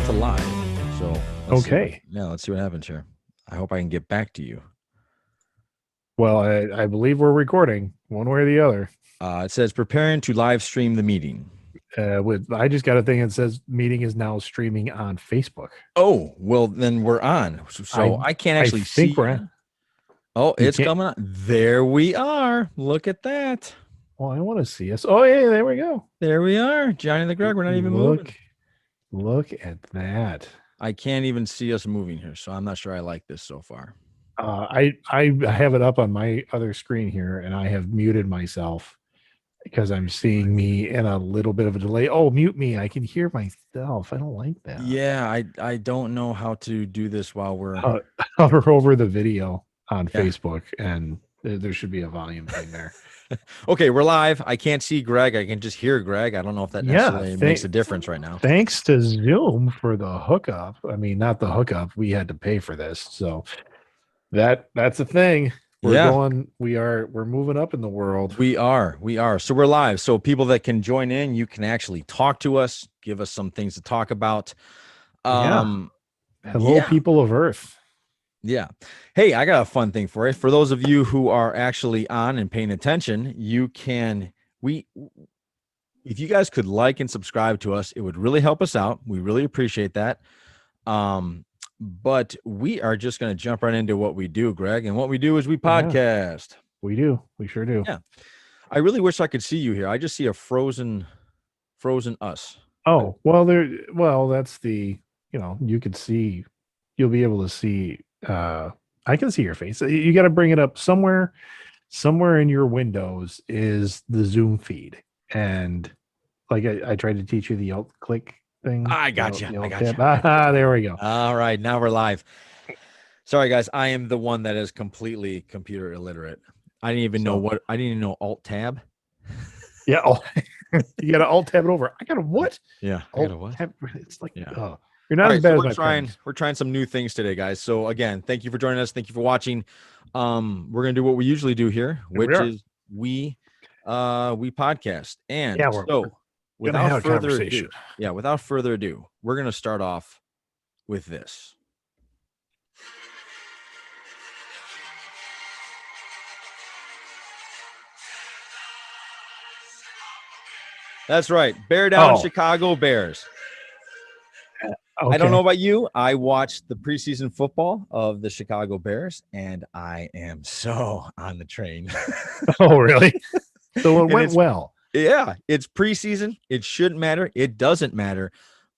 to live. So Okay. Let's see what happens here. I hope I can get back to you. Well, I believe we're recording one way or the other. It says preparing to live stream the meeting. I just got a thing that says meeting is now streaming on Facebook. Oh, well, then we're on. So I can't actually see. We're on. Oh, it's coming on. There we are. Look at that. Well, I want to see us. Oh, yeah, there we go. There we are. Johnny TheGreg. We're not even moving. Look at that. I can't even see us moving here, so I'm not sure I like this so far. I have it up on my other screen here, and I have muted myself because I'm seeing me in a little bit of a delay. Oh, mute me. I can hear myself. I don't like that. Yeah, I don't know how to do this while we're hover over the video on Facebook, and there should be a volume thing there. Okay, we're live. I can't see Greg. I can just hear Greg. I don't know if that necessarily makes a difference right now. Thanks to Zoom for the hookup. I mean, not the hookup. We had to pay for this. So that's a thing. We're moving up in the world. We are. So we're live. So people that can join in, you can actually talk to us, give us some things to talk about. Hello, people of Earth. Yeah. Hey, I got a fun thing for you. For those of you who are actually on and paying attention, if you guys could like and subscribe to us, it would really help us out. We really appreciate that. But we are just going to jump right into what we do, Greg. And what we do is we podcast. Yeah, we do. We sure do. Yeah. I really wish I could see you here. I just see a frozen us. Oh, well, that's the, you could see, you'll be able to see, I can see your face. You got to bring it up somewhere in your windows is the Zoom feed. And like I tried to teach you the alt click thing. I got you. There we go. All right. Now we're live. Sorry, guys. I am the one that is completely computer illiterate. I didn't even know alt tab. Yeah. You got to alt tab it over. I got a what? Yeah. I got a what? It's like, yeah. You're not as bad as my we're trying some new things today, guys. So again, thank you for joining us. Thank you for watching. We're gonna do what we usually do here, which is we podcast. And without further ado, we're gonna start off with this. That's right. Bear down, Chicago Bears. Okay. I don't know about you. I watched the preseason football of the Chicago Bears, and I am so on the train. Oh, really? So it went well. Yeah, it's preseason. It shouldn't matter. It doesn't matter.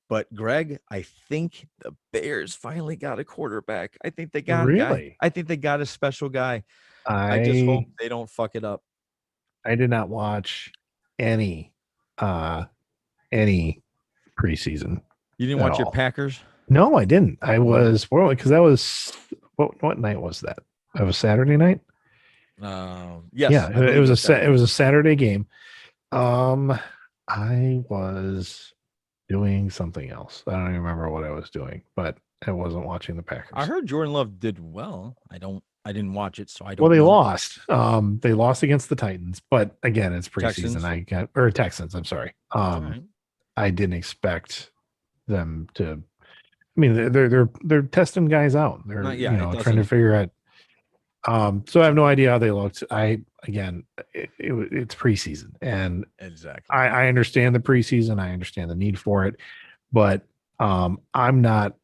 But Greg, I think the Bears finally got a quarterback. I think they got a guy. I think they got a special guy. I just hope they don't fuck it up. I did not watch any preseason. You didn't watch your Packers? No, I didn't. I was because that was what night was that? It was Saturday night. Yes. Yeah, it was a Saturday game. I was doing something else. I don't even remember what I was doing, but I wasn't watching the Packers. I heard Jordan Love did well. I didn't watch it, so I don't. Well, they lost. They lost against the Titans, but again, it's preseason. Texans. I'm sorry. I didn't expect them to. I mean, they're testing guys out. They're trying to figure out. So I have no idea how they looked. It's preseason, and exactly. I understand the preseason. I understand the need for it, but I'm not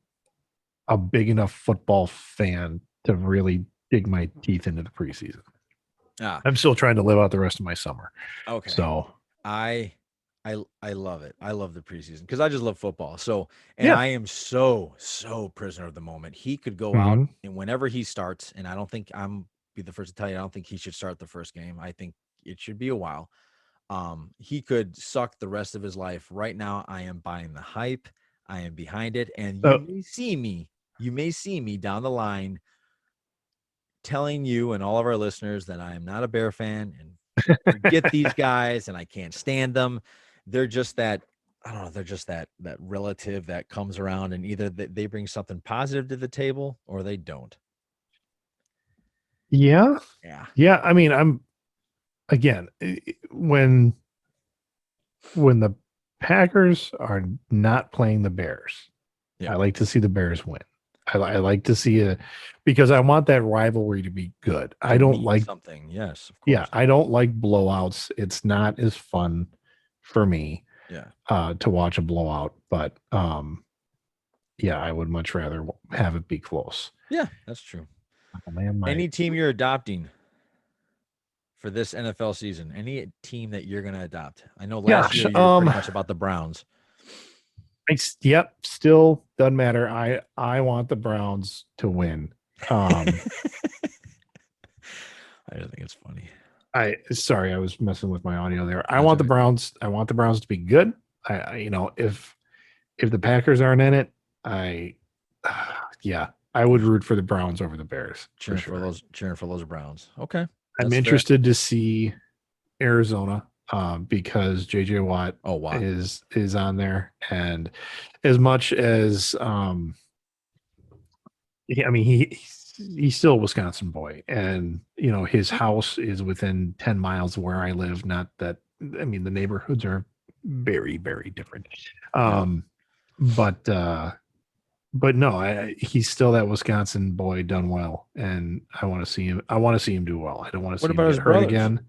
a big enough football fan to really dig my teeth into the preseason. I'm still trying to live out the rest of my summer. Okay. So I love it. I love the preseason because I just love football. So, I am so prisoner of the moment. He could go out and whenever he starts, and I don't think I'm be the first to tell you, I don't think he should start the first game. I think it should be a while. He could suck the rest of his life. Right now, I am buying the hype. I am behind it. And you may see me down the line telling you and all of our listeners that I am not a Bear fan and forget these guys and I can't stand them. They're just that, I don't know, they're just that relative that comes around and either they bring something positive to the table or they don't. Yeah. I mean, when the Packers are not playing the Bears, I like to see the Bears win. I like to see it because I want that rivalry to be good. I To don't mean like, something. Yes, of yeah, course. I don't like blowouts. It's not as fun for me Yeah. to watch a blowout, but yeah, I would much rather have it be close. Yeah, that's true. Oh man, my Any team you're adopting for this NFL season? Any team that you're going to adopt? I know last gosh, year you're pretty much about the Browns. yep, still doesn't matter. I want the Browns to win. Um, I just think it's funny. I sorry, I was messing with my audio there. I That's want the right. Browns. I want the Browns to be good. If the Packers aren't in it, I yeah, I would root for the Browns over the Bears for sure. Cheering for those Browns. Okay, I'm that's fair. interested to see Arizona because JJ Watt Oh, Watt. is on there, and as much as I mean he's still a Wisconsin boy, and his house is within 10 miles of where I live. Not that I mean the neighborhoods are very very different, Yeah. um, but no, he's still that Wisconsin boy done well, and I want to see him. I want to see him do well. I don't want to What see him about his get hurt brothers? again.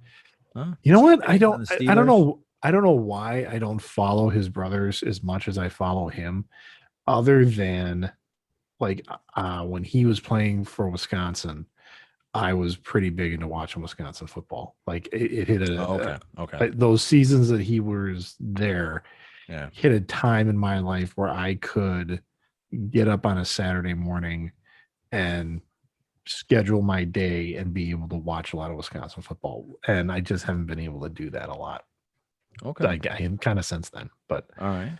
Huh? You know Is he what? big on the I don't Steelers? know. I don't know why I don't follow his brothers as much as I follow him, other than like when he was playing for Wisconsin. I was pretty big into watching Wisconsin football. Like it hit Oh, okay. Okay. those seasons that he was there Yeah. hit a time in my life where I could get up on a Saturday morning and schedule my day and be able to watch a lot of Wisconsin football. And I just haven't been able to do that a lot. Okay. I am kind of since then, but All right.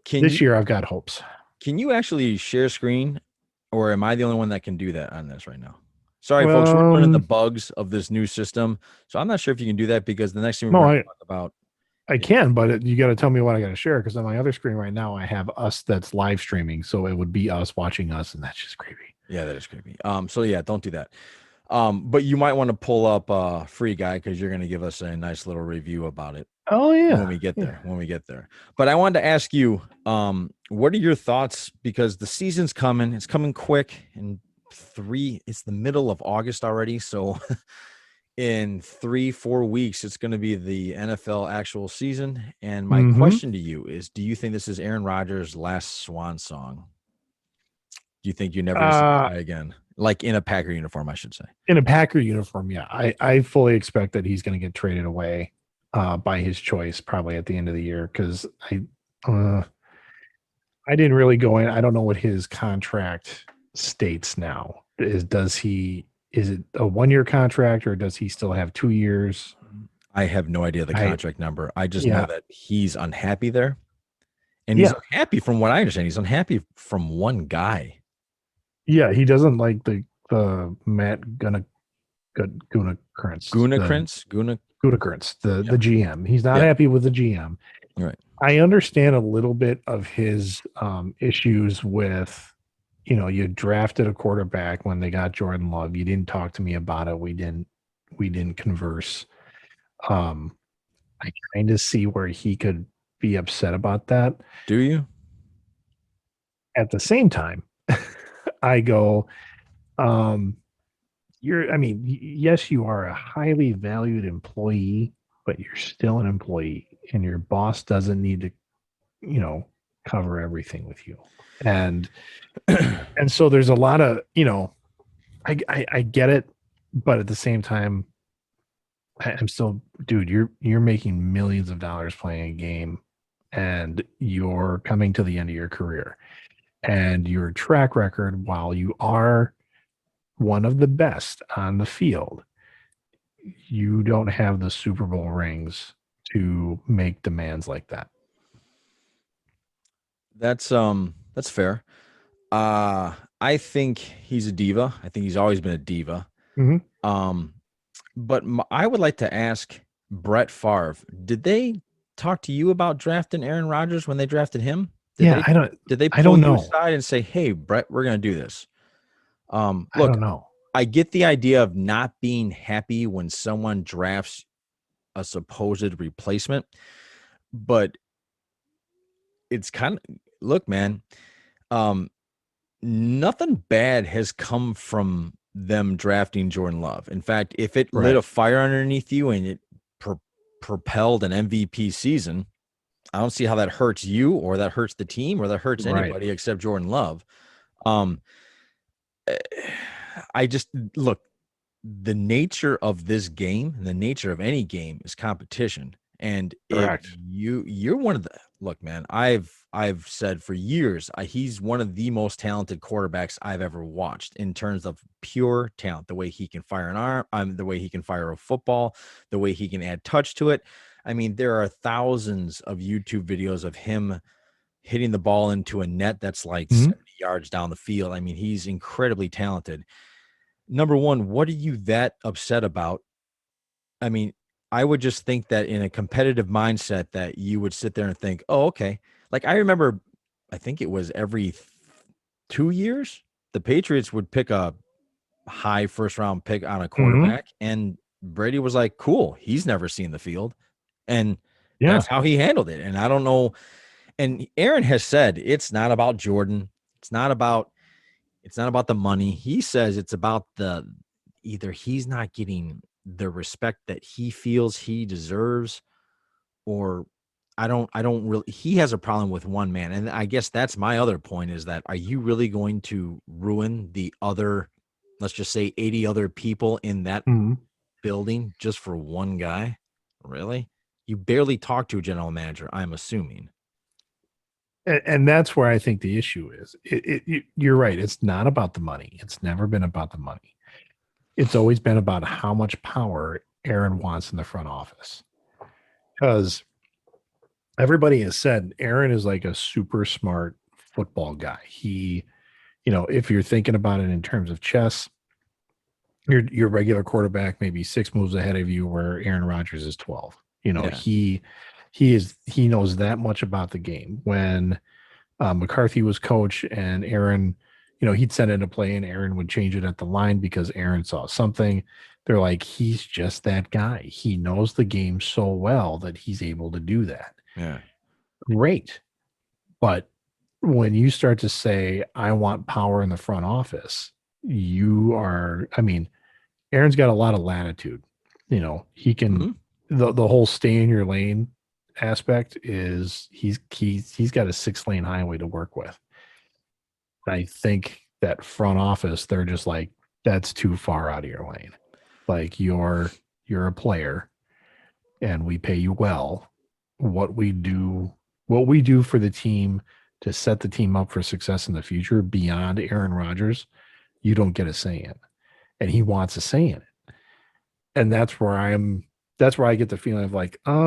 Can this you year I've got hopes. can you actually share screen, or am I the only one that can do that on this right now? Sorry, folks, we're learning the Um, bugs of this new system, so I'm not sure if you can do that because the next thing we're no, going to talk about. I can, but you got to tell me what I got to share because on my other screen right now I have us that's live streaming, so it would be us watching us, and that's just creepy. Yeah, that is creepy. So yeah, don't do that. But you might want to pull up Free Guy because you're going to give us a nice little review about it Oh when yeah, we get yeah. there. When we get there. But I wanted to ask you, what are your thoughts? Because the season's coming, it's coming quick, and it's the middle of August already. So in 3-4 weeks, it's going to be the NFL actual season. And my Mm-hmm. question to you is, do you think this is Aaron Rodgers' last swan song? Do you think you're never going to see this Uh, guy again? Like in a Packer uniform, I should say. in a Packer uniform, yeah, I fully expect that he's going to get traded away by his choice probably at the end of the year because uh, I didn't really go in. I don't know what his contract states now. Is it a 1 year contract or does he still have 2 years? I have no idea the I contract number. I just know Yeah, that he's unhappy there. And he's yeah, unhappy from what I understand. He's unhappy from one guy. yeah. He doesn't like the Matt Guna Krantz, Guna. Guna Krantz, Yeah. the GM. He's not Yeah. happy with the GM. Right. I understand a little bit of his issues with, you drafted a quarterback when they got Jordan Love. You didn't talk to me about it. We didn't converse. Um, I kind of see where he could be upset about that. Do you? At the same time, I go, um, I mean, yes, you are a highly valued employee, but you're still an employee, and your boss doesn't need to, you know, cover everything with you. And so there's a lot of, I get it, but at the same time, I'm still, dude, you're making millions of dollars playing a game and you're coming to the end of your career. And your track record, while you are one of the best on the field, you don't have the Super Bowl rings to make demands like that. That's fair. I think he's a diva. I think he's always been a diva. Mm-hmm. Um, but I would like to ask Brett Favre, did they talk to you about drafting Aaron Rodgers when they drafted him? Did Yeah, they did they I pull don't you know. aside and say, "Hey, Brett, we're going to do this"? I Look, don't know. I get the idea of not being happy when someone drafts a supposed replacement, but it's kind of look, man. Um, Nothing bad has come from them drafting Jordan Love. In fact, if it lit Right. a fire underneath you and it pro propelled an MVP season, I don't see how that hurts you or that hurts the team or that hurts Right. anybody except Jordan Love. Um, I just look, the nature of this game, the nature of any game is competition. And if Correct. you're one of the look, man, I've said for years, he's one of the most talented quarterbacks I've ever watched in terms of pure talent, the way he can fire an arm, the way he can fire a football, the way he can add touch to it. I mean, there are thousands of YouTube videos of him hitting the ball into a net that's like Mhm. 70 yards down the field. I mean, he's incredibly talented. Number one, what are you that upset about? I mean, I would just think that in a competitive mindset that you would sit there and think, "Oh, okay." Like I remember, I think it was every 2 years, the Patriots would pick a high first round pick on a Mhm. quarterback, and Brady was like, "Cool, he's never seen the field," and Yeah. that's how he handled it. And I don't know. And Aaron has said it's not about Jordan. It's not about it's not about the money. He says it's about the either he's not getting the respect that he feels he deserves, or I don't really he has a problem with one man. And I guess that's my other point is that are you really going to ruin the other, let's just say 80 other people in that Mhm. building just for one guy? Really? You barely talk to a general manager, I'm assuming. And that's where I think the issue is. You're right. It's not about the money. It's never been about the money. It's always been about how much power Aaron wants in the front office. Because everybody has said Aaron is like a super smart football guy. If you're thinking about it in terms of chess, your regular quarterback maybe 6 moves ahead of you, where Aaron Rodgers is 12. Yeah. He knows that much about the game. When McCarthy was coach and Aaron, he'd send in a play and Aaron would change it at the line because Aaron saw something. They're like, he's just that guy. He knows the game so well that he's able to do that. Yeah. Great. But when you start to say, I want power in the front office, I mean, Aaron's got a lot of latitude. He can, Mhm. the whole stay in your lane aspect is he's got a 6 lane highway to work with. I think that front office, they're just like, that's too far out of your lane. Like you're a player and we pay you well. What we do, what we do for the team to set the team up for success in the future beyond Aaron Rodgers, you don't get a say in. And he wants a say in it. And that's where I get the feeling of like, I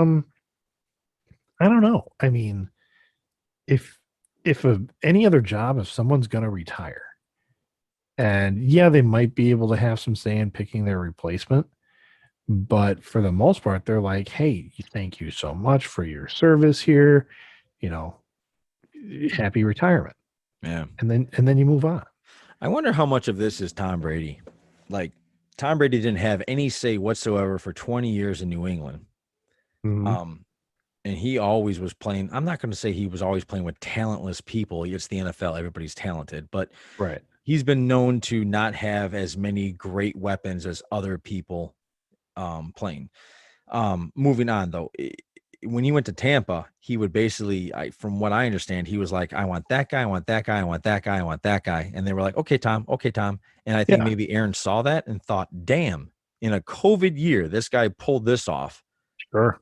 don't know. I mean, if any other job, if someone's gonna retire, and yeah, they might be able to have some say in picking their replacement. But for the most part, they're like, hey, thank you so much for your service here. You know, happy retirement. Yeah. And then you move on. I wonder how much of this is Tom Brady. Like Tom Brady didn't have any say whatsoever for 20 years in New England. Mhm. Um, and he always was playing. I'm not going to say he was always playing with talentless people. It's the NFL, everybody's talented, but Right. he's been known to not have as many great weapons as other people playing. Moving on though, when he went to Tampa, he would basically, from what I understand, he was like, "I want that guy, I want that guy, I want that guy, I want that guy," and they were like, okay, Tom." And I think Yeah. maybe Aaron saw that and thought, "Damn, in a COVID year, this guy pulled this off." Sure.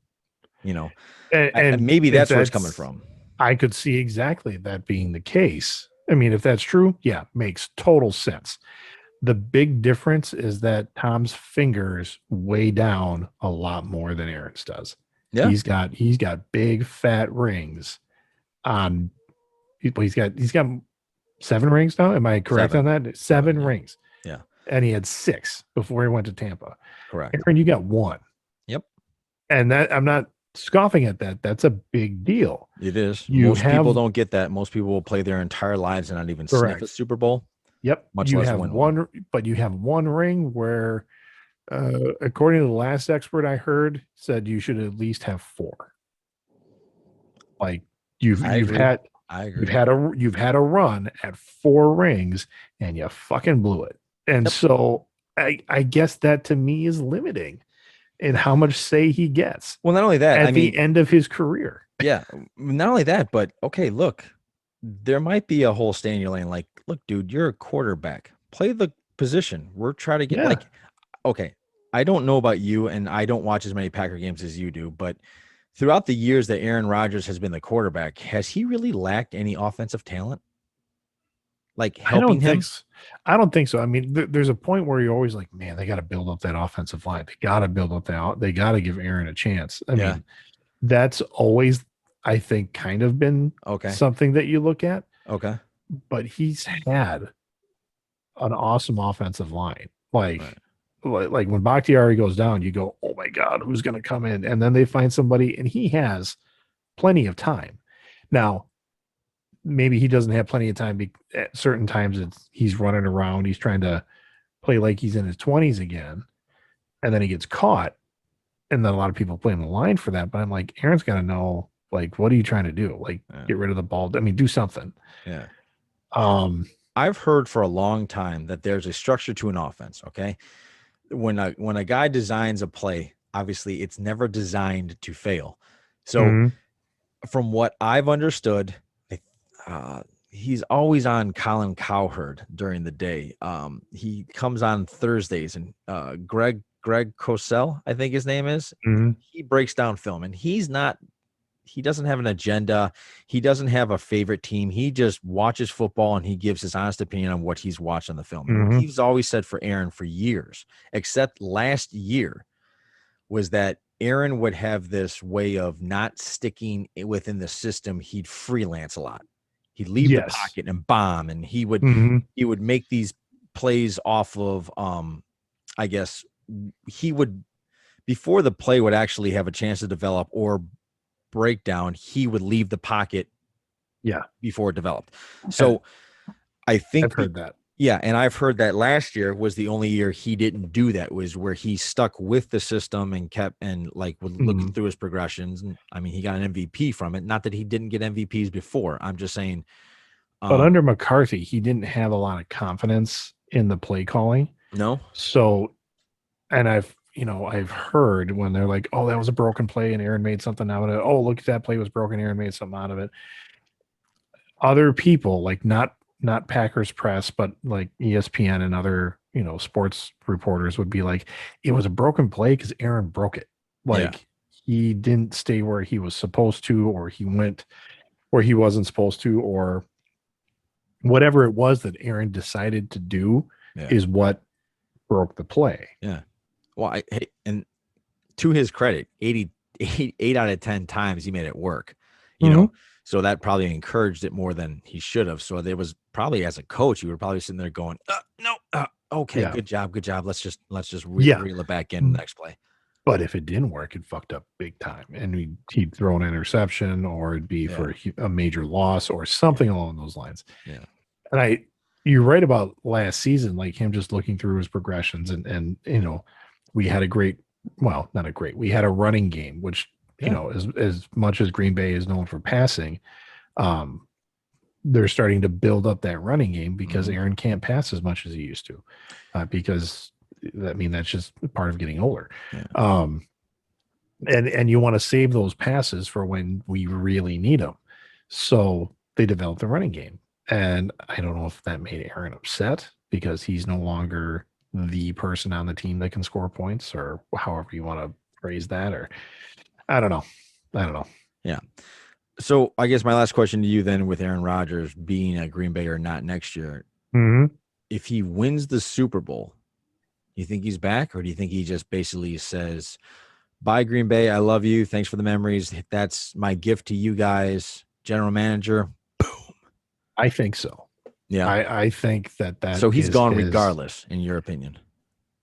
You know, And maybe if that's where it's coming that's, from. I could see exactly that being the case. I mean, if that's true, yeah, makes total sense. The big difference is that Tom's fingers weigh down a lot more than Aaron's does. Yeah, He's got big fat rings on. He's got 7 rings now. Am I correct on seven, that? seven. Seven Yeah, rings, yeah, and he had six before he went to Tampa. correct. Aaron, you got one, Yep, and that I'm not scoffing at that. That's a big deal. it is. You Most people have don't get that. Most people will play their entire lives and not even sniff a correct. Super Bowl, Yep, much you less have win one. one, but you have one ring where, according to the last expert I heard, said you should at least have four. Like you've I you've had agree. I You've agree. had a run at 4 rings and you fucking blew it. And Yep. so I guess that to me is limiting in how much say he gets Well, not only that, I at the mean, end of his career. yeah, not only that, but okay, look, there might be a whole stay in your lane. Like, look, dude, you're a quarterback. Play the position. We're trying to get Yeah. like, okay, I don't know about you, and I don't watch as many Packer games as you do, but throughout the years that Aaron Rodgers has been the quarterback, has he really lacked any offensive talent? Like I helping don't think him? so. I don't think so. I mean, there's a point where you're always like, man, they got to build up that offensive line. They got to build up that. They got to give Aaron a chance. I Yeah. mean, that's always, I think, kind of been Okay. something that you look at. Okay. But he's had an awesome offensive line. Right. Like when Bakhtiari goes down, you go, oh my God, who's going to come in? And then they find somebody, and he has plenty of time. Now, maybe he doesn't have plenty of time. At certain times, he's running around. He's trying to play like he's in his 20s again. And then he gets caught. And then a lot of people blame the line for that. But I'm like, Aaron's got to know, like, what are you trying to do? Like, Yeah. get rid of the ball. I mean, do something. Yeah. Um, I've heard for a long time that there's a structure to an offense. Okay. When a guy designs a play, obviously it's never designed to fail. So mhm, from what I've understood, uh, he's always on Colin Cowherd during the day. He comes on Thursdays, and Greg Cosell, I think his name is. mhm, He breaks down film, and he's not. He doesn't have an agenda. He doesn't have a favorite team. He just watches football and he gives his honest opinion on what he's watched on the film. And what mhm. he's always said for Aaron for years, except last year, was that Aaron would have this way of not sticking within the system. He'd freelance a lot. He'd leave the Yes. pocket and bomb, and he would Mhm, he would make these plays off of I guess he would before the play would actually have a chance to develop or breakdown, he would leave the pocket yeah. before it developed. And So I I've think heard that. yeah, and I've heard that last year was the only year he didn't do that, was where he stuck with the system and kept and like would look Mhm. through his progressions. And I mean, he got an MVP from it. Not that he didn't get MVPs before. I'm just saying, But um, under McCarthy, he didn't have a lot of confidence in the play calling. no, So, and I've heard when they're like, oh, that was a broken play and Aaron made something out of it. Oh, look, that play was broken. Aaron made something out of it. Other people, like not Packers press, but like ESPN and other, sports reporters would be like, it was a broken play because Aaron broke it. yeah, Like he didn't stay where he was supposed to, or he went where he wasn't supposed to, or whatever it was that Aaron decided to do yeah, is what broke the play. yeah. Well, hey, and to his credit, 8 out of 10 times he made it work, you Mm-hmm. know, so that probably encouraged it more than he should have. So there was probably as a coach, you were probably sitting there going, no, okay, Yeah. good job, good job. Let's just Yeah. reel it back in the next play. But if it didn't work, it fucked up big time. And he'd throw an interception or it'd be Yeah, for a major loss or something along those lines. yeah, And you're right about last season, like him just looking through his progressions and we had a great, well, not a great, we had a running game, which, yeah. as much as Green Bay is known for passing, um, they're starting to build up that running game because Mhm. Aaron can't pass as much as he used to, because that's just part of getting older. Yeah, Um, and you want to save those passes for when we really need them. So they developed the running game. And I don't know if that made Aaron upset because he's no longer the person on the team that can score points, or however you want to phrase that, or I don't know. I don't know. yeah. So I guess my last question to you then, with Aaron Rodgers being at Green Bay or not next year, Mm-hmm. if he wins the Super Bowl, you think he's back, or do you think he just basically says, "Bye, Green Bay. I love you. Thanks for the memories. That's my gift to you guys, general manager." I think so. Yeah. I think that So he's is gone his. regardless, in your opinion.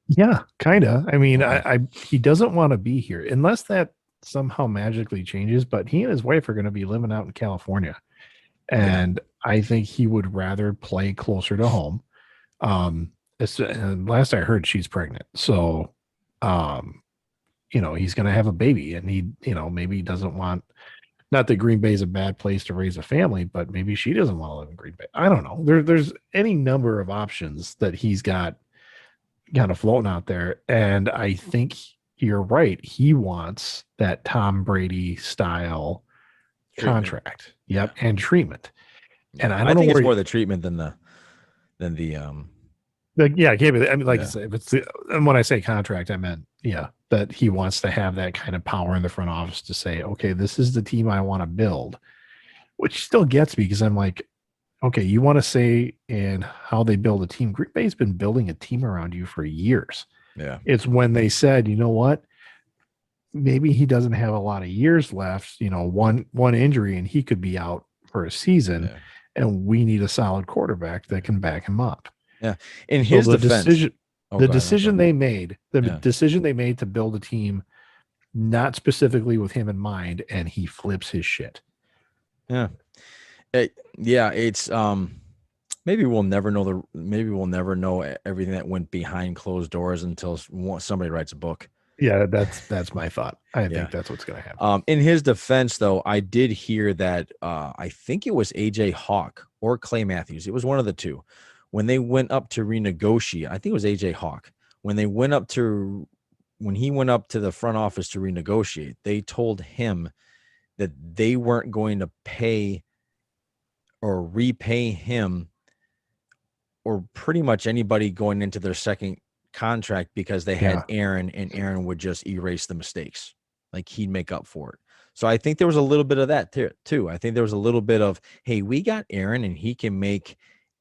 Yeah, kind of. I mean, Okay. he doesn't want to be here unless that somehow magically changes. But he and his wife are going to be living out in California, Yeah. and I think he would rather play closer to home. And last I heard, she's pregnant, so um, he's going to have a baby, and maybe he doesn't want Not that Green Bay is a bad place to raise a family, but maybe she doesn't want to live in Green Bay. I don't know. There's any number of options that he's got kind of floating out there. And I think you're right. He wants that Tom Brady style Treatment. contract. Yeah. Yep. And treatment. And Yeah. I I don't know think it's where, more the treatment than the like, yeah, I mean, like I yeah. said, if it's and when I say contract, I meant, yeah, that he wants to have that kind of power in the front office to say, okay, this is the team I want to build, which still gets me because I'm like, okay, you want to say in how they build a team. Green Bay's been building a team around you for years. Yeah. It's when they said, you know what, maybe he doesn't have a lot of years left, one injury and he could be out for a season, Yeah. and we need a solid quarterback that can back him up. Yeah. In So his defense, oh the go ahead. I'm decision sorry. they made, the Yeah. decision they made to build a team not specifically with him in mind, and he flips his shit. Yeah. Yeah, it's maybe we'll never know everything that went behind closed doors until somebody writes a book. Yeah, that's my thought. I Yeah. think that's what's going to happen. In his defense, though, I did hear that I think it was AJ Hawk or Clay Matthews. It was one of the two. When they went up to renegotiate, I think it was AJ Hawk. When he went up to the front office to renegotiate, they told him that they weren't going to pay or repay him or pretty much anybody going into their second contract because they had Yeah, Aaron, and Aaron would just erase the mistakes. Like he'd make up for it. So I think there was a little bit of that too. I think there was a little bit of, hey, we got Aaron and he can make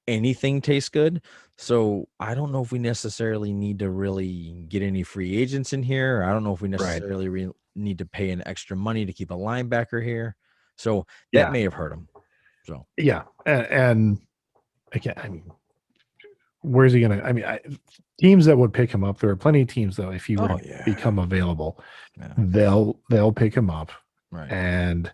anything taste good. So I don't know if we necessarily need to really get any free agents in here. I don't know if we right. necessarily need to pay an extra money to keep a linebacker here. So that Yeah, may have hurt him. So yeah, and again, I mean, where's he gonna? I mean, teams that would pick him up. There are plenty of teams though. If he were oh to yeah. become available, Yeah. they'll pick him up, Right. and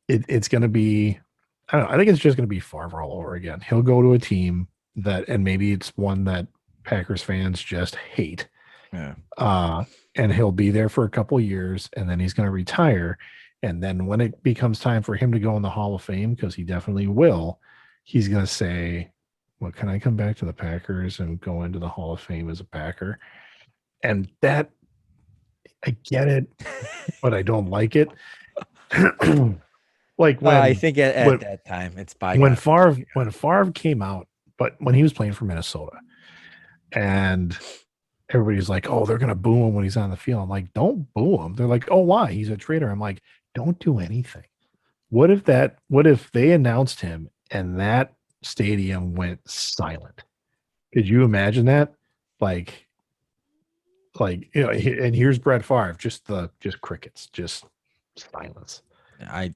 it's going to be. I don't know. I think it's just going to be Favre all over again. He'll go to a team that, and maybe it's one that Packers fans just hate. Yeah. Uh, and he'll be there for a couple years, and then he's going to retire. And then when it becomes time for him to go in the Hall of Fame, because he definitely will, he's going to say, "Well, can I come back to the Packers and go into the Hall of Fame as a Packer?" And that, I get it, but I don't like it. Like I when think at when that time it's bygone. When Favre came out, but when he was playing for Minnesota, and everybody's like, "Oh, they're gonna boo him when he's on the field." I'm like, "Don't boo him." They're like, "Oh, why? He's a traitor." I'm like, "Don't do anything." What if they announced him and that stadium went silent? Could you imagine that? Like, and here's Brett Favre, just crickets, just silence. I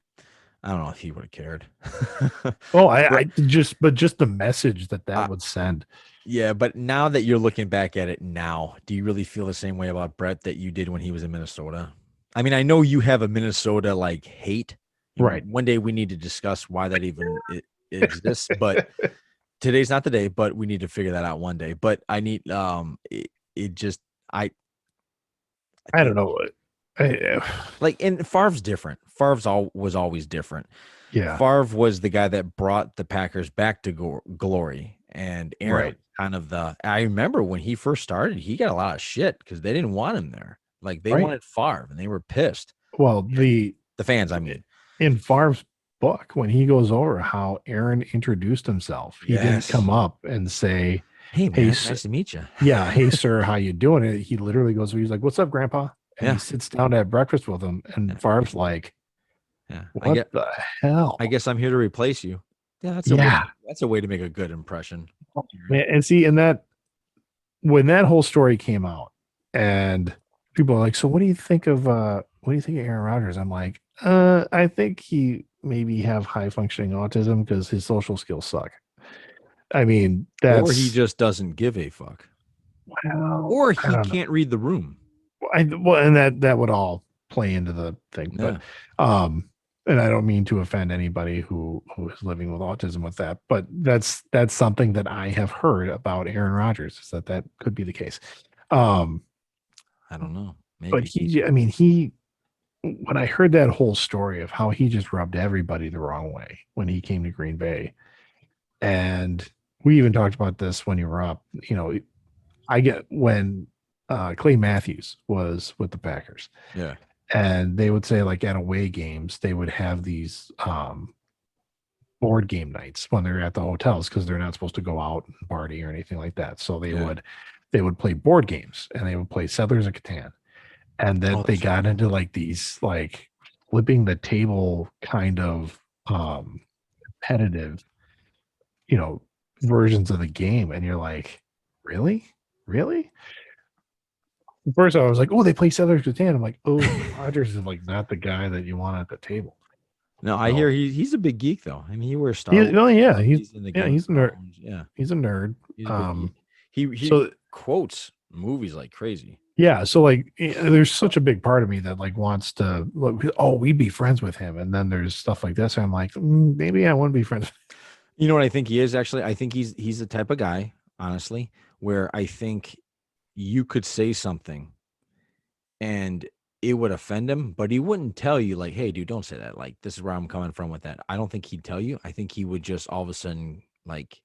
don't know if he would have cared. Oh, Brett, but just the message that uh, would send. yeah, but now that you're looking back at it now, do you really feel the same way about Brett that you did when he was in Minnesota? I mean, I know you have a Minnesota like hate. Right. One day we need to discuss why that even it exists, but today's not the day, but we need to figure that out one day. But I need it just I I don't think know. I, like and Favre's different. Was always different. yeah. Favre was the guy that brought the Packers back to glory, and Aaron was Right. kind of the. I remember when he first started, he got a lot of shit because they didn't want him there. Like they Right. wanted Favre, and they were pissed. Well, The fans, I mean. in Favre's book, when he goes over how Aaron introduced himself, he didn't Yes. come up and say, Hey "Hey, man, nice to meet you. yeah, hey sir, how you doing?" It. He literally goes, he's like, "What's up, Grandpa?" And he Yeah, sits down to have breakfast with him, and yeah, Favre's like, yeah. "What the I hell?" guess I'm here to replace you. Yeah, Yeah, that's a way to make a good impression. man. And see, and that when that whole story came out, and people are like, "So what do you think of Aaron Rodgers?" I'm like, I think he maybe have high functioning autism because his social skills suck. I mean, Or he that's just doesn't give a fuck. well, Or I he don't know. can't read the room. And that would all play into the thing, but Yeah. um, and I don't mean to offend anybody who is living with autism with that, but that's something that I have heard about Aaron Rodgers is that could be the case. Um, I don't know. but Maybe. I mean, he when I heard that whole story of how he just rubbed everybody the wrong way when he came to Green Bay, and we even talked about this when you were up, I get when Clay Matthews was with the Packers, Yeah. and they would say like at away games they would have these board game nights when they're at the hotels because they're not supposed to go out and party or anything like that. So Yeah. they would play board games and they would play Settlers of Catan, and Oh, that they that's right. got into like these like flipping the table kind of competitive, you know, versions of the game, and you're like, really, really? First, I was like, "Oh, they play Settlers of Catan." I'm like, "Oh, Rogers is like not the guy that you want at the table." No, I hear So he's a big geek though. I mean, he wears Star Wars yeah, stuff. He's into Game of he's a nerd. Thrones. Yeah, He's a nerd. he's a big geek. He So quotes movies like crazy. yeah, so like there's such a big part of me that like wants to look, oh, we'd be friends with him, and then there's stuff like this. And I'm like, maybe I wouldn't be friends. You know what I think he is actually? I think he's the type of guy, honestly, where I think you could say something and it would offend him, but he wouldn't tell you like, "Hey, dude, don't say that." Like, this is where I'm coming from with that. I don't think he'd tell you. I think he would just all of a sudden like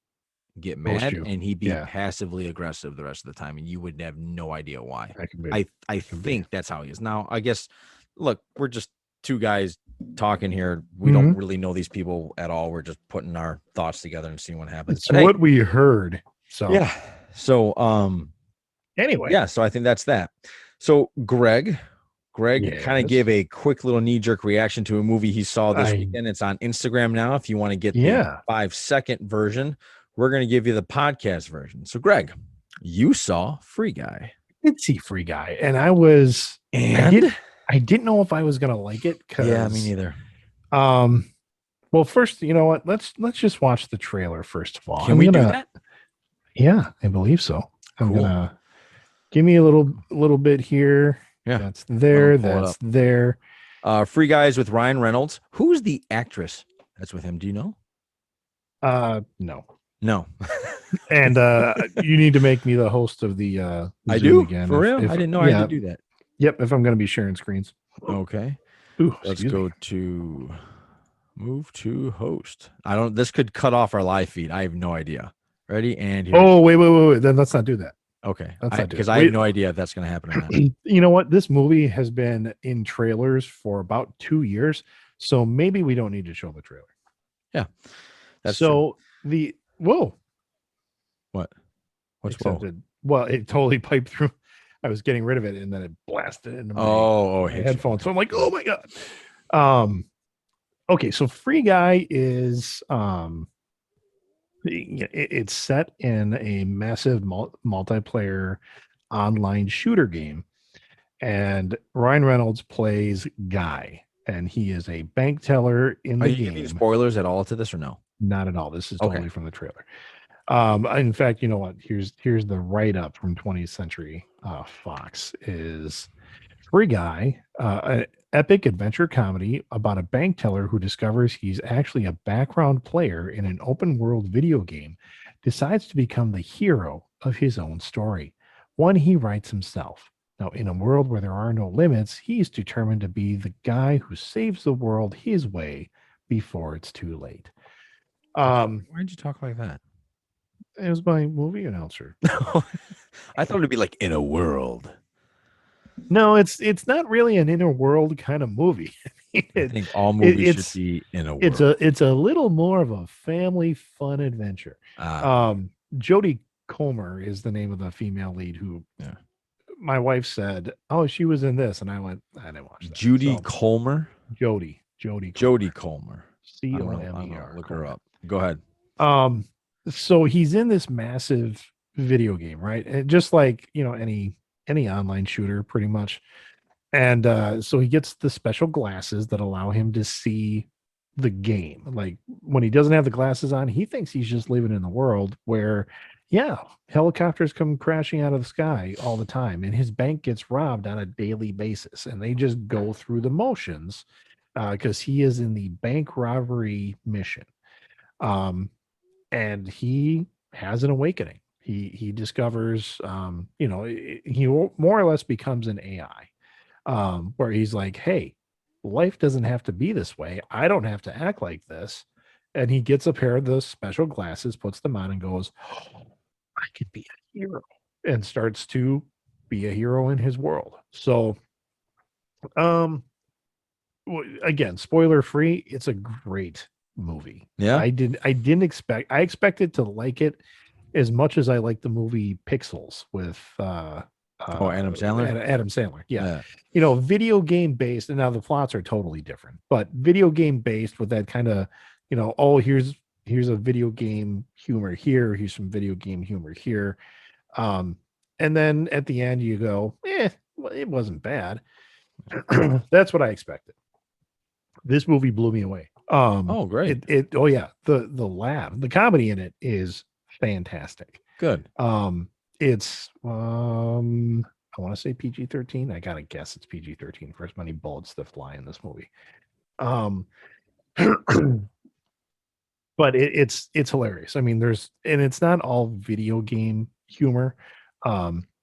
get Roast mad you. and he'd be Yeah, passively aggressive the rest of the time, and you would have no idea why. that could be. I Could be. think that's how he is. Now, I guess, look, we're just two guys talking here. We don't Mhm. really know these people at all. We're just putting our thoughts together and seeing what happens. It's But hey, what we heard. So yeah. So anyway, yeah, so I think that's that. So Greg kind of yes, gave a quick little knee-jerk reaction to a movie he saw this I weekend. It's on Instagram now. If you want to get the yeah, 5-second version, we're going to give you the podcast version. So, Greg, you saw Free Guy. did see Free Guy, and And I didn't know if I was gonna like it yeah, me because neither. um well, first, you know what? Let's just watch the trailer first of all. Can I'm we do gonna that? Yeah, I believe so. I'm Cool. gonna give me a little bit here. Yeah. That's Let me there. pull it That's up. there. Free Guys with Ryan Reynolds. Who's the actress that's with him? Do you know? No. No. And you need to make me the host of the I Zoom do? again. For real? I If didn't know I had to yeah, do that. yep. If I'm gonna be sharing screens. Okay. Ooh, Let's excuse me. go to move to host. I don't, this could cut off our live feed. I have no idea. Ready? And here we go. Oh, wait. Then let's not do that. Okay. Let's not do Because that. I have Wait. no idea if that's going to happen or not. You know what? This movie has been in trailers for about 2 years, so maybe we don't need to show the trailer. Yeah, that's true. So the whoa What? What's whoa? accepted. Well, it totally piped through. I was getting rid of it, and then it blasted into Oh, my hit you. headphones. Okay. So I'm like, oh my god. Um. Okay, so Free Guy is it's set in a massive multiplayer online shooter game, and Ryan Reynolds plays Guy, and he is a bank teller in Are the you giving game. spoilers at all to this or no? Not at all. This is Okay. totally from the trailer. In fact, you know what? Here's the write up from 20th Century Fox is Free Guy, an epic adventure comedy about a bank teller who discovers he's actually a background player in an open world video game, decides to become the hero of his own story, one he writes himself. Now, in a world where there are no limits, he's determined to be the guy who saves the world his way before it's too late. Why'd you talk like that? It was my movie announcer. I thought it'd be like in a world. No, it's not really an inner world kind of movie. I it, think all movies should it's be in a world. it's a little more of a family fun adventure. Okay. Jodie Comer is the name of the female lead who Yeah. my wife said, "Oh, she was in this," and I went, "I didn't watch that." Judy So Colmer. Jodie Jody Comer, Colmer. C I'm O gonna M I'm E gonna R look her Comer. up. Go ahead. Um, so he's in this massive video game, right? And just like any online shooter, pretty much. And so he gets the special glasses that allow him to see the game. Like when he doesn't have the glasses on, he thinks he's just living in the world where, yeah, helicopters come crashing out of the sky all the time, and his bank gets robbed on a daily basis, and they just go through the motions because he is in the bank robbery mission. Um, and he has an awakening. He discovers, he more or less becomes an AI, where he's like, hey, life doesn't have to be this way. I don't have to act like this. And he gets a pair of those special glasses, puts them on, and goes, "Oh, I could be a hero," and starts to be a hero in his world. So, um, again, spoiler free, it's a great movie. Yeah. I expected to like it as much as I like the movie Pixels with Oh, Adam Sandler. Adam Sandler. Yeah. Yeah. Video game based, and now the plots are totally different, but video game based with that kind of, oh, here's a video game humor here, here's some video game humor here. Um, and then at the end you go, well, it wasn't bad. That's what I expected. This movie blew me away. Oh, great. Oh yeah, the comedy in it is fantastic. Good. It's I want to say PG-13. I gotta guess it's PG-13 for as many bullets that fly in this movie. Um, but it's hilarious. I mean, it's not all video game humor.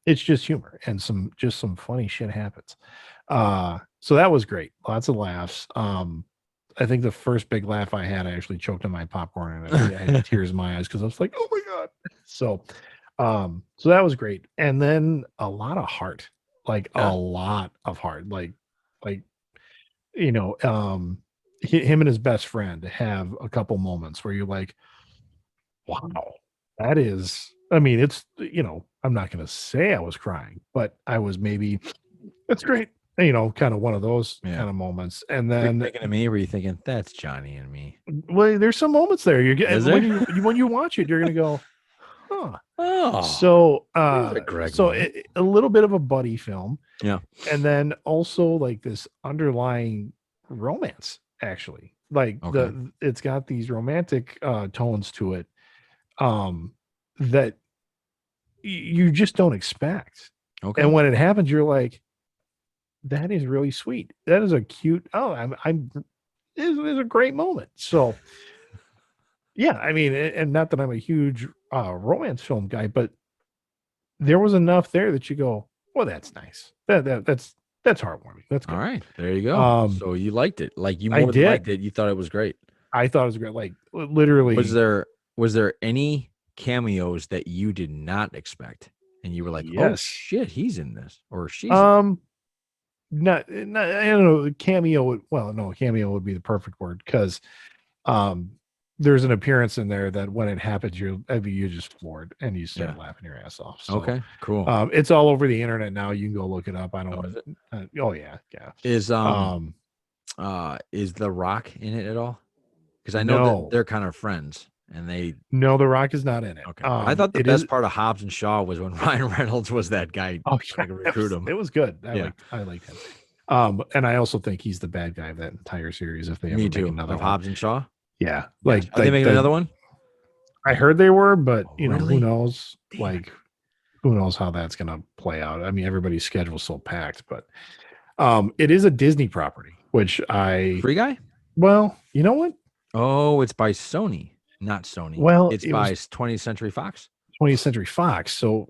It's just humor and some funny shit happens. So that was great. Lots of laughs. I think the first big laugh I had, I actually choked on my popcorn and I had tears in my eyes because I was like, "Oh my god!" So that was great. And then a lot of heart, like Yeah. a lot of heart, like you know, him and his best friend have a couple moments where you're like, "Wow, that is." I mean, it's I'm not going to say I was crying, but I was maybe. That's great. Kind of one of those Yeah. kind of moments. And Were you then thinking of me? Were you thinking that's Johnny and me? well, there's some moments there. You're Is getting there? when you watch it, you're gonna go, huh. Oh, So there's a Greg moment. a little bit of a buddy film, Yeah. and then also like this underlying romance, actually. Like Okay. it's got these romantic tones to it, that you just don't expect. Okay. And when it happens, you're like, that is really sweet. That is a cute. Oh, I'm is a great moment. So yeah, I mean, and not that I'm a huge romance film guy, but there was enough there that you go, well, that's nice. That's heartwarming. That's All good. right. There you go. Um, So you liked it. Like you I more than liked did. it. You thought it was great. I thought it was great. Like Was literally, there any cameos that you did not expect? And you were like, "Oh yes. shit, he's in this or she's in Um, not I don't know. Cameo. Well, no, cameo would be the perfect word because um, there's an appearance in there that when it happens, you just floored and you start Yeah. laughing your ass off. So Okay, cool. it's all over the internet now. You can go look it up. I don't Oh, want is it? to. Oh yeah, yeah. Is Um, is The Rock in it at all? Because I know that no, they're kind of friends and they no, The Rock is not in it. okay. I thought the It is. best part of Hobbs and Shaw was when Ryan Reynolds was that guy Oh trying yeah, to recruit him. it was good. Yeah. I liked him. And I also think he's the bad guy of that entire series. If they ever Me make too. another Of one, Hobbs and Shaw? yeah, Yes. Are they making another one? I heard they were, but Oh, who really? knows? Damn it. Like, who knows how that's gonna play out? I mean, everybody's schedule's so packed, but it is a Disney property, which Free Guy? well, you know what? Oh, it's by Sony, not Sony. Well, It's it by was 20th Century Fox. 20th Century Fox, so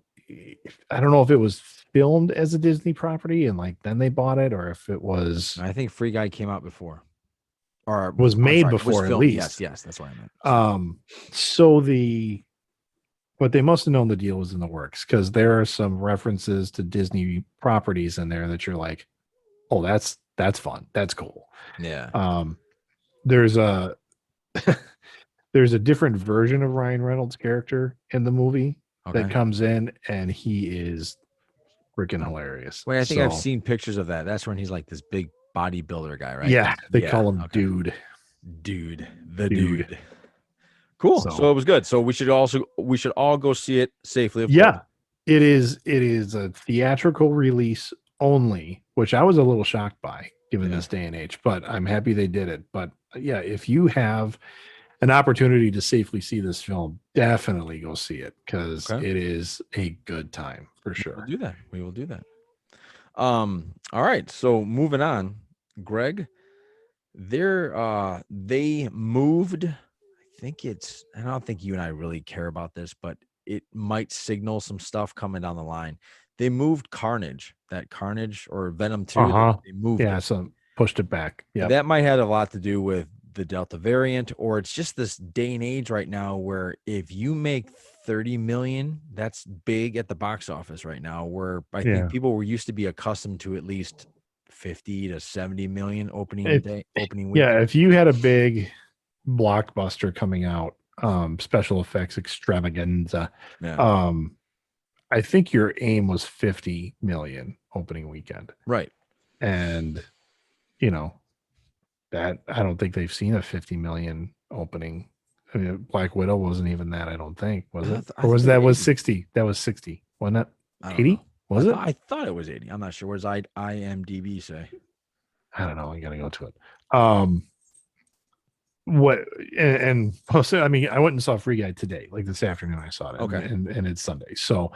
I don't know if it was filmed as a Disney property and like then they bought it, or if it I think Free Guy came out before. Or was I'm made sorry, was before at filmed. Yes, least. yes, that's what I meant. Sorry. So but they must have known the deal was in the works because there are some references to Disney properties in there that you're like, oh, that's fun, that's cool. Yeah. There's a there's a different version of Ryan Reynolds' character in the movie that Okay. comes in, and he is freaking hilarious. Wait, I think I've So seen pictures of that. That's when he's like this big bodybuilder guy, right? yeah, they Yeah. call him Okay. Dude. The Dude. dude. Cool. So So it was good. So we should all go see it safely, of yeah, course. it is a theatrical release only, which I was a little shocked by given Yeah. this day and age, but I'm happy they did it. But yeah, if you have an opportunity to safely see this film, definitely go see it because Okay. it is a good time for We'll sure. do that. We will do that. All right. So moving on, Greg, they moved. I don't think you and I really care about this, but it might signal some stuff coming down the line. They moved Carnage, that Carnage or Venom 2, Uh-huh. they moved Yeah, it. so pushed it back. Yeah. That might have a lot to do with the Delta variant, or it's just this day and age right now where if you make 30 million, that's big at the box office right now, where I think people were used to be accustomed to at least 50 to 70 million opening week. Yeah, if you had a big blockbuster coming out, special effects extravaganza, Yeah. I think your aim was 50 million opening weekend. Right. And that I don't think they've seen a 50 million opening. I mean, Black Widow wasn't even that, I don't think, was it? Or was that was 60? That was 60, wasn't it? 80? Was it? I thought it was 80. I'm not sure. What does IMDb say? I don't know. I gotta go to it. What and I mean, I went and saw Free Guy today, like this afternoon. I saw it. Okay. And it's Sunday. So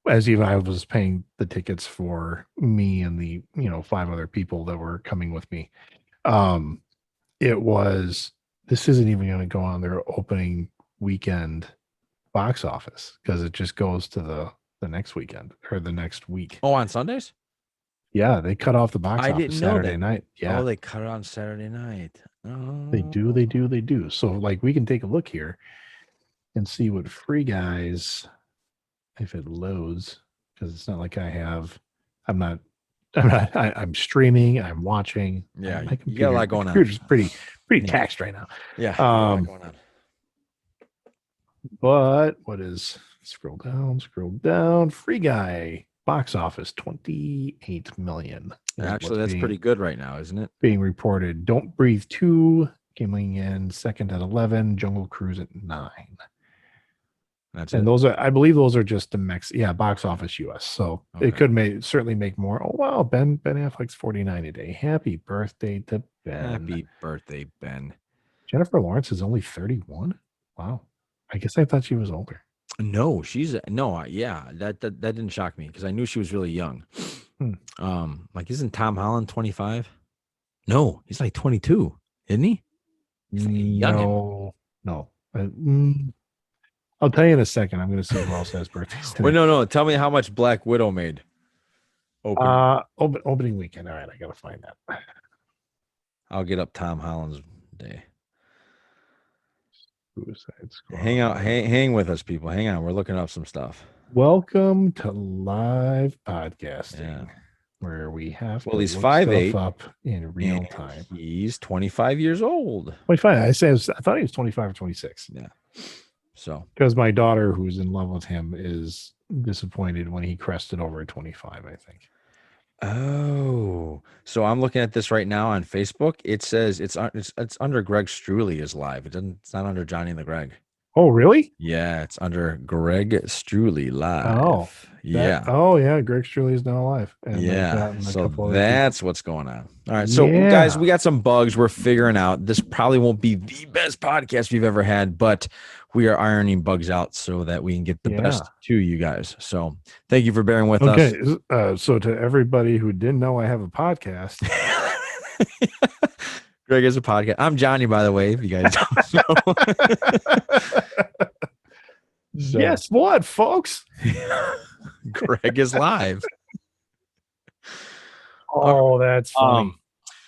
as even I was paying the tickets for me and the 5 other people that were coming with me. It was, this isn't even going to go on their opening weekend box office because it just goes to the next weekend or the next week. Oh, on Sundays? Yeah, they cut off the box I office didn't know Saturday that. night. Yeah. Oh, they cut it on Saturday night. Oh. They do. So like we can take a look here and see what Free Guys, if it loads, because it's not like I'm streaming, I'm watching. Yeah, my computer, you got a lot going on. Computer's pretty taxed right now. Yeah, a lot going on. But what is, scroll down, Free Guy box office 28 million. Actually, that's pretty good right now, isn't it? Being reported. Don't Breathe 2 coming in second at 11, Jungle Cruise at 9. Those are, I believe those are just the box office US. So it could certainly make more. Oh wow, Ben Affleck's 49 a day. Happy birthday to Ben. Happy birthday, Ben. Jennifer Lawrence is only 31. Wow. I guess I thought she was older. No, that didn't shock me because I knew she was really young. Like isn't Tom Holland 25? No, he's like 22, isn't he? He's like no. I'll tell you in a second. I'm going to see who else has birthdays today. Wait, no. Tell me how much Black Widow made. Opening weekend. All right, I got to find that. I'll get up Tom Holland's day. Suicide Squad. Hang with us, people. Hang on. We're looking up some stuff. Welcome to live podcasting, where we have to he's 5'8" up in real time. He's 25 years old. 25. I thought he was 25 or 26. Yeah. So because my daughter, who's in love with him, is disappointed when he crested over 25, I think. Oh, so I'm looking at this right now on Facebook. It says it's under Greg Struley is live. It's not under Johnny and the Greg. Oh, really? Yeah, it's under Greg Struley live. Oh, yeah. Greg Struley is now alive. And yeah, so that's what's going on. All right, so guys, we got some bugs we're figuring out. This probably won't be the best podcast we've ever had, but we are ironing bugs out so that we can get the best to you guys. So thank you for bearing with us. Okay, so to everybody who didn't know I have a podcast. Greg has a podcast. I'm Johnny, by the way, if you guys don't know. So, guess what, folks? Greg is live. Oh, that's funny.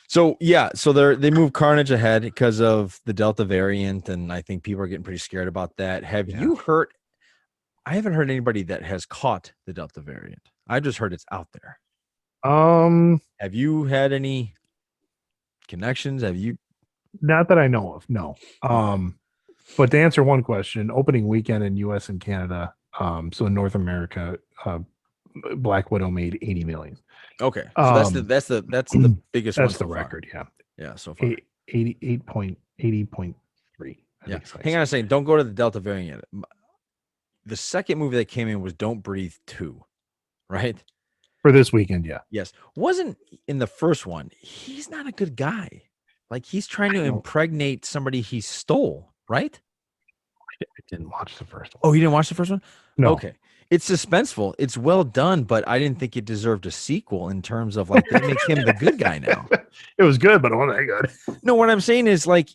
So they move Carnage ahead because of the Delta variant, and I think people are getting pretty scared about that. Have you heard? I haven't heard anybody that has caught the Delta variant. I just heard it's out there. Have you had any connections? Have you? Not that I know of. No. But to answer one question, opening weekend in US and Canada, so in North America, Black Widow made 80 million. Okay. So that's the biggest that's one. The record, yeah. Yeah, so far. 80.3. Yeah. Hang on a second. Don't go to the Delta variant yet. The second movie that came in was Don't Breathe 2, right? For this weekend, yeah. Yes. Wasn't in the first one. He's not a good guy. Like he's trying to impregnate somebody he stole, right? I didn't watch the first one. Oh, you didn't watch the first one? No. Okay. It's suspenseful. It's well done, but I didn't think it deserved a sequel in terms of like they make him the good guy now. It was good, but it wasn't that good. No, what I'm saying is like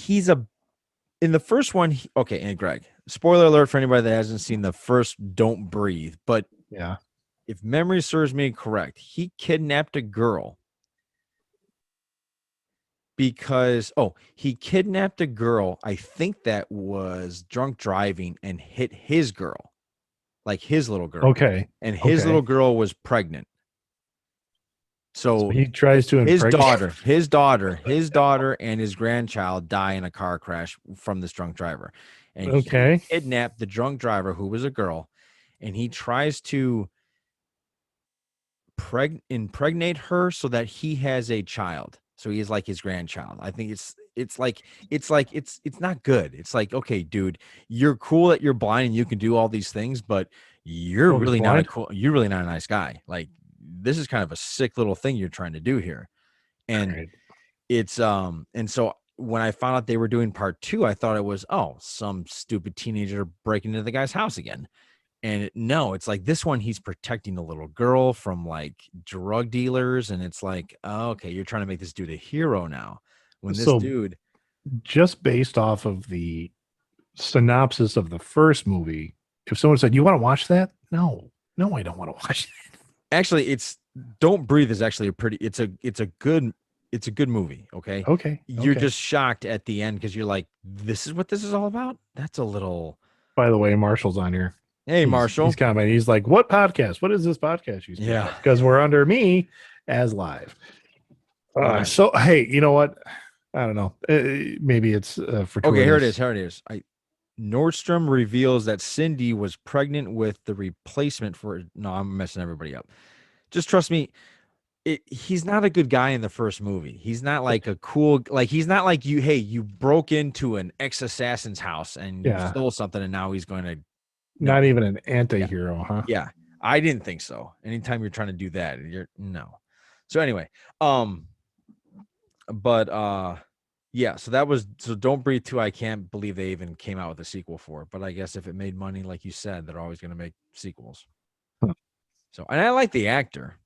in the first one. And Greg, spoiler alert for anybody that hasn't seen the first Don't Breathe, but yeah, if memory serves me correct, he kidnapped a girl because he kidnapped a girl. I think that was drunk driving and hit his girl, like his little girl, Okay. and his little Okay. girl was pregnant. So So he tries to his impregnate. daughter, his daughter, his daughter, and his grandchild die in a car crash from this drunk driver, and he Okay. kidnapped the drunk driver, who was a girl, and he tries to impregnate her so that he has a child. So he is like his grandchild. I think it's not good. It's like, okay, dude, you're cool that you're blind and you can do all these things, but Oh, he's blind. you're really not a nice guy. Like, this is kind of a sick little thing you're trying to do here. All And right. and so when I found out they were doing part 2, I thought it was, some stupid teenager breaking into the guy's house again. And no, it's like this one, he's protecting a little girl from like drug dealers. And it's like, oh, okay, you're trying to make this dude a hero now. When this So dude, just based off of the synopsis of the first movie, if someone said, "You want to watch that?" No, no, I don't want to watch actually, it's Don't Breathe is actually it's a good movie. Okay. that. Okay. You're Okay. just shocked at the end because you're like, this is what this is all about. That's a little, By the way, Marshall's on here. hey, He's Marshall. commenting. He's like, "What podcast? What is this podcast you speak Yeah. of?" Because we're under me as live. All right. So hey, you know what? I don't know. Maybe it's Okay, here it fortuitous. is. Here it is. Nordstrom reveals that Cindy was pregnant with the replacement for. No, I'm messing everybody up. Just trust me. He's not a good guy in the first movie. He's not like a cool, like, he's not like you. Hey, you broke into an ex-assassin's house and you Yeah, stole something, and now he's going to. No, not even an yeah, anti-hero, huh? yeah. I didn't think so. Anytime you're trying to do that, you're no. So anyway, um, but yeah, so that was so Don't Breathe 2. I can't believe they even came out with a sequel for it, but I guess if it made money, like you said, they're always going to make sequels. Huh. So, and I like the actor,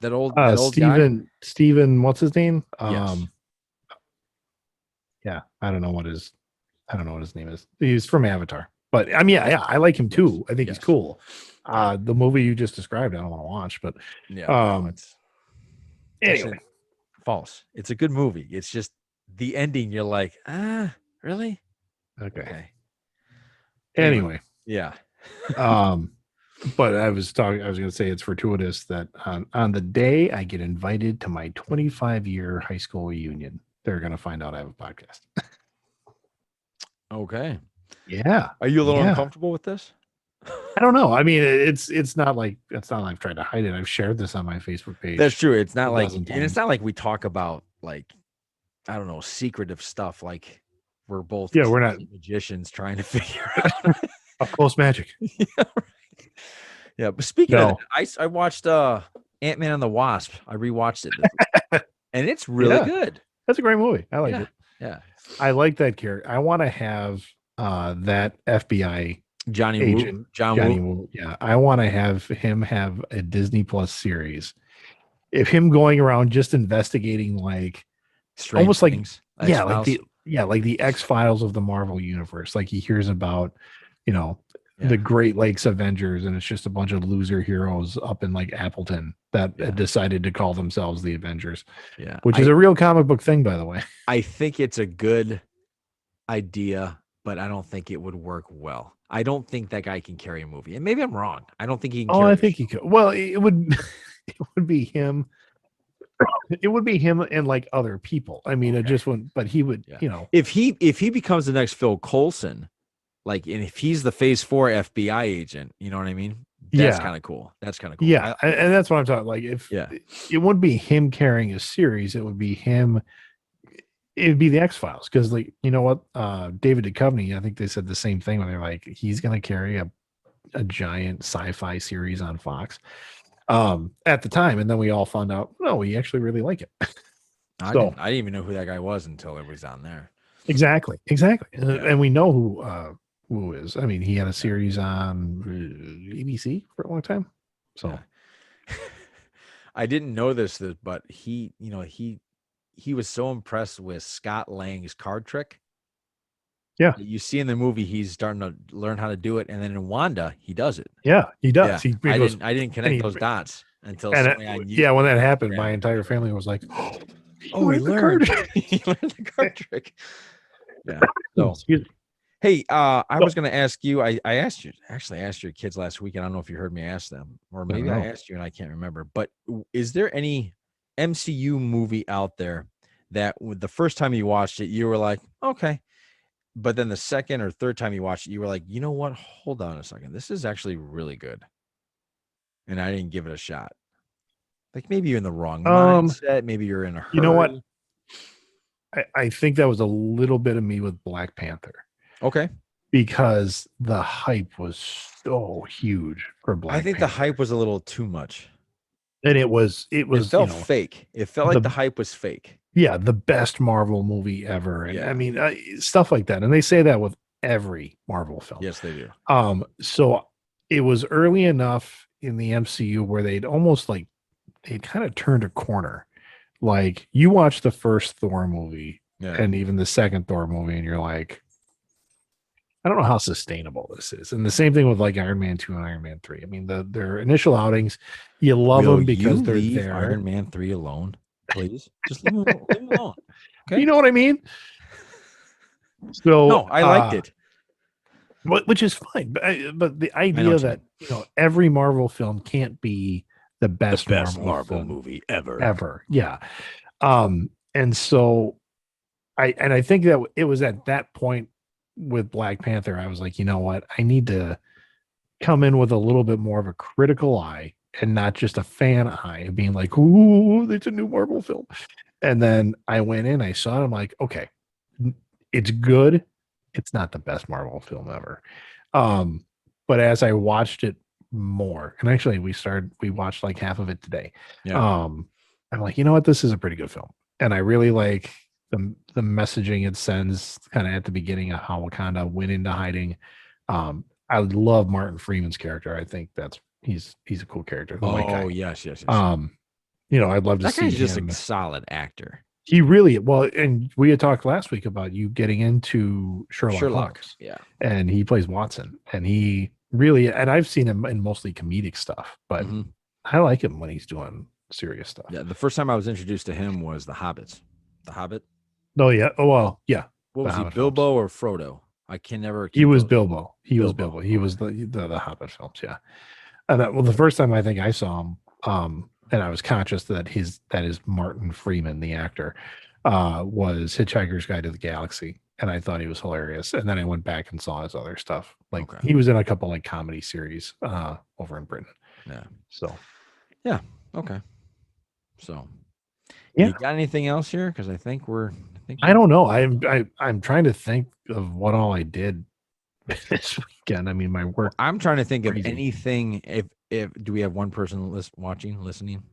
that old guy. Steven, what's his name? Yes. Yeah, I don't know what his name is. He's from Avatar. But I mean, yeah, I like him Yes. too. I think he's Yes. cool. The movie you just described, I don't want to watch, but Yeah. No, um it's anyway. actually false. It's a good movie. It's just the ending. You're like, really? Okay. Okay. Anyway. Anyway. Yeah. Um but I was gonna say it's fortuitous that on the day I get invited to my 25-year high school reunion, they're gonna find out I have a podcast. Okay. Yeah. Are you a little Yeah. uncomfortable with this? I don't know. I mean, it's not like I've tried to hide it. I've shared this on my Facebook That's page true. It's a not like, dozen and it's times. not like we talk about, like, I don't know, secretive stuff. Like, we're both Yeah, we're not closet magicians trying to figure out. up close magic. Yeah, right. Yeah, but speaking of that, No. I watched Ant-Man and the Wasp. I rewatched it and it's really Yeah, good. that's a great movie. I like Yeah. it. Yeah. I like that character. I want to have that FBI Johnny Woo. agent John Johnny Woo. Woo. Yeah, I want to have him have a Disney Plus series. If him going around just investigating like Strange almost like Things. X-Files. like the X-Files of the Marvel universe. Like he hears about, you know, the Yeah. Great Lakes Avengers, and it's just a bunch of loser heroes up in like Appleton that Yeah. decided to call themselves the Avengers, Yeah. which is a real comic book thing, by the way. I think it's a good idea, but I don't think it would work well. I don't think that guy can carry a movie. And maybe I'm wrong. I don't think he can Oh, carry I a think show. he could. Well, it would it would be him. It would be him and like other people. I mean, it Okay. just wouldn't. But he would, Yeah. you know. If he becomes the next Phil Coulson, like, and if he's the Phase 4 FBI agent, you know what I mean? That's Yeah, kind of cool. That's kind of cool. yeah, and that's what I'm talking. Like, if Yeah. it wouldn't be him carrying a series, it would be him. It'd be the X Files because, like, you know what, David Duchovny, I think they said the same thing when they're like, he's going to carry a giant sci-fi series on Fox at the time, and then we all found out, no, we actually really like it. So I didn't even know who that guy was until it was on there. exactly, Yeah. and we know who is. I mean, he had a series on ABC for a long time. So Yeah. I didn't know this, but he was so impressed with Scott Lang's card trick. yeah, You see in the movie, he's starting to learn how to do it, and then in Wanda, he does it. yeah, he does. Yeah, He goes I didn't and connect those dots. until And somebody on yeah, when that happened, grabbed my the entire picture. family was like, "Oh, he Oh, he learned the card." learned. He learned the card trick. Yeah. So, Excuse me. hey, I No, was going to ask you. I asked you actually asked your kids last week. I don't know if you heard me ask them, or I don't maybe I know. asked you and I can't remember. But is there any MCU movie out there that with the first time you watched it, you were like, okay, but then the second or third time you watched it, you were like, you know what? Hold on a second. This is actually really good, and I didn't give it a shot. Like maybe you're in the wrong Um, mindset. Maybe you're in a you know what? hurry. I think that was a little bit of me with Black Panther Okay. because the hype was so huge for I Black think the hype Panther. was a little too much. And it It was, felt fake. It felt like the the hype was fake. yeah, the best Marvel movie ever. And I Yeah. mean, stuff like that. And they say that with every Marvel film. Yes, they do. So it was early enough in the MCU where they'd kind of turned a corner. Like you watch the first Thor movie Yeah. and even the second Thor movie, and you're like, I don't know how sustainable this is. And the same thing with like Iron Man 2 and Iron Man 3. I mean, their initial outings, you love Will them you because they're leave there. Iron Man 3 alone, please? Just leave him alone. You Okay. know what I mean? So, No, I liked it. which is fine. But the I know idea what you that, mean. every Marvel film can't be the The best best Marvel Marvel film movie ever. ever. Yeah. And so I think that it was at that point with Black Panther, I was like, you know what? I need to come in with a little bit more of a critical eye and not just a fan eye of being like, ooh, it's a new Marvel film. And then I went in, I saw it, I'm like, okay, it's good. It's not the best Marvel film ever. Um, but as I watched it more, and actually we watched like half of it today. Yeah. I'm like, you know what, this is a pretty good film. And I really like the messaging it sends kind of at the beginning of how Wakanda went into hiding. I love Martin Freeman's character. I think he's a cool character, the white Oh, guy. yes, yes, yes. Um, I'd love to That see guy's just a him. solid actor. He really well, and we had talked last week about you getting into Sherlock Sherlock. Holmes, Yeah. and he plays Watson, and he really, and I've seen him in mostly comedic stuff, but Hmm. I like him when he's doing serious stuff. Yeah. The first time I was introduced to him was The Hobbits. The Hobbit. Oh yeah, oh well, yeah, What the was he, Hobbit films. Bilbo or Frodo? I can never He keep was those. Bilbo. He was Bilbo. Bilbo. He was Okay. the Hobbit films. Yeah, and well, the first time I think I saw him, and I was conscious that is Martin Freeman, the actor, was Hitchhiker's Guide to the Galaxy, and I thought he was hilarious. And then I went back and saw his other stuff. Like Okay. he was in a couple like comedy series over in Britain. Yeah. So Yeah. Okay. So, yeah, you got anything else here? Because I don't know. I'm trying to think of what all I did this weekend. I mean, my Well, work I'm trying to think of crazy. anything. If do we have one person watching, listening?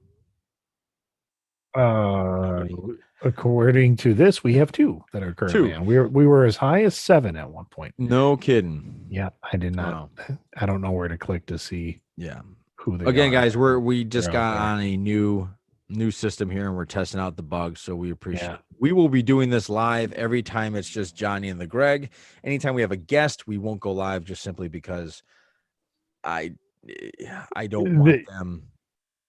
Uh, Nobody. according to this, we have two that are currently Two. on. We were as high as 7 at one point. No kidding. Yeah, I did not. Wow. I don't know where to click to see Yeah. who they Again, are. guys, But we just they're out got there. on a new system here, and we're testing out the bugs. So we appreciate Yeah. it. We will be doing this live every time it's just Johnny and the Greg. Anytime we have a guest, we won't go live just simply because I I don't want them.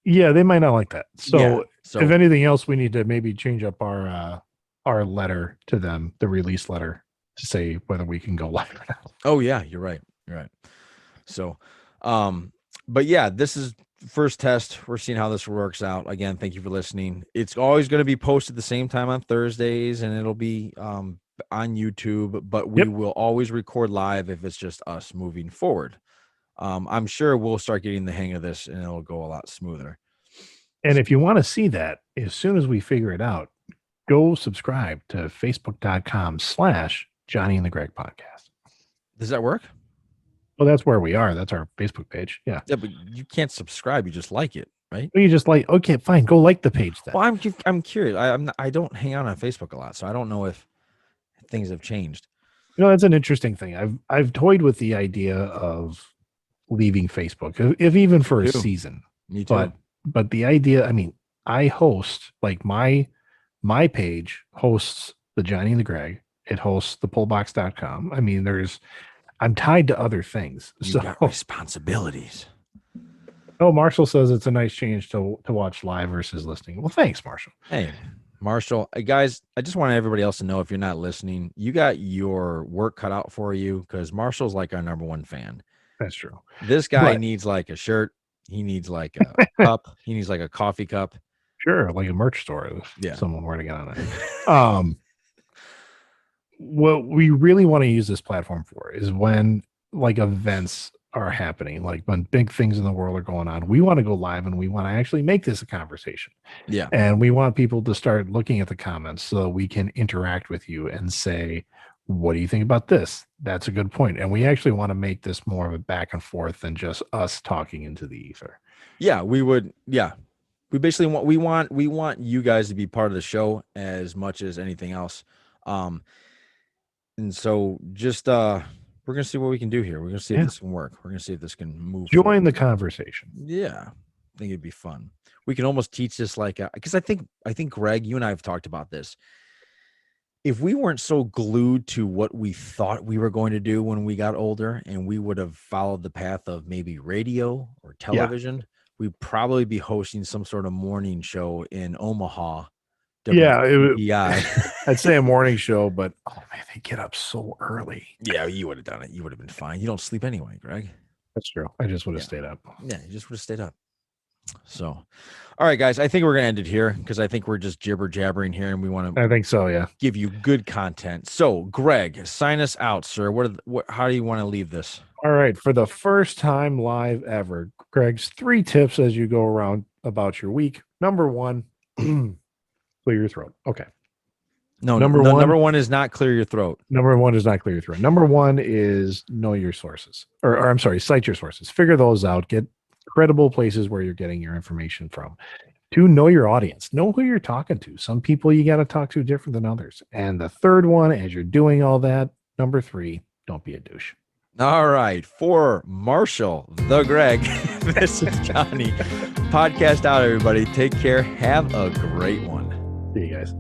Yeah, they might not like that. Yeah. So if So anything else, we need to maybe change up our letter to them, the release letter, to say whether we can go live or not. oh yeah, you're right. You're right. So but yeah, this is first test. We're seeing how this works out. Again, thank you for listening. It's always going to be posted the same time on Thursdays, and it'll be on YouTube, but we Yep. will always record live if it's just us moving forward. I'm sure we'll start getting the hang of this and it'll go a lot smoother. And if you want to see that, as soon as we figure it out, go subscribe to facebook.com/Johnny and the Greg podcast. Does that work? Well, that's where we are. That's our Facebook page. Yeah. Yeah, but you can't subscribe. You just like it, right? You just like, okay, fine, go like the page then. Well, I'm curious. I don't hang out on Facebook a lot, so I don't know if things have changed. That's an interesting thing. I've toyed with the idea of leaving Facebook, if even for a too. season. Me too. But the idea, I mean, I host like my page hosts the Johnny and the Greg. It hosts the pullbox.com. I mean, I'm tied to other things. You So got responsibilities. Oh, Marshall says it's a nice change to watch live versus listening. Well, thanks, Marshall. Hey, Marshall, guys, I just want everybody else to know if you're not listening, you got your work cut out for you because Marshall's like our number one fan. That's true. This guy But needs like a shirt. He needs like a cup. He needs like a coffee cup. sure, like a merch store if Yeah. someone were to get on it. What we really want to use this platform for is when like events are happening, like when big things in the world are going on, we want to go live and we want to actually make this a conversation. Yeah. And we want people to start looking at the comments so we can interact with you and say, what do you think about this? That's a good point. And we actually want to make this more of a back and forth than just us talking into the ether. Yeah, we would. Yeah. We basically want you guys to be part of the show as much as anything else. And so just we're gonna see what we can do here. We're gonna see if this can work. We're gonna see if this can move Join forward. the conversation. Yeah. I think it'd be fun. We can almost teach this like because I think Greg, you and I have talked about this. If we weren't so glued to what we thought we were going to do when we got older and we would have followed the path of maybe radio or television, we'd probably be hosting some sort of morning show in Omaha. Yeah, WTBI. I'd say a morning show, but oh man, they get up so early. Yeah, you would have done it. You would have been fine. You don't sleep anyway, Greg. That's true. I just would have stayed up. Yeah, you just would have stayed up. So, all right, guys, I think we're gonna end it here because I think we're just jibber jabbering here, and we want to. I think so. Yeah. Give you good content. So, Greg, sign us out, sir. How do you want to leave this? All right. For the first time live ever, Greg's 3 tips as you go around about your week. Number 1, clear your throat. Okay. Number one is not clear your throat. Number 1 is not clear your throat. Number 1 is know your sources, or I'm sorry, cite your sources. Figure those out. Get credible places where you're getting your information from. 2, know your audience. Know who you're talking to. Some people you got to talk to different than others. And the third one, as you're doing all that, number 3, don't be a douche. All right. For Marshall, TheGreg, this is Johnny. Podcast out, everybody. Take care. Have a great one. See you guys.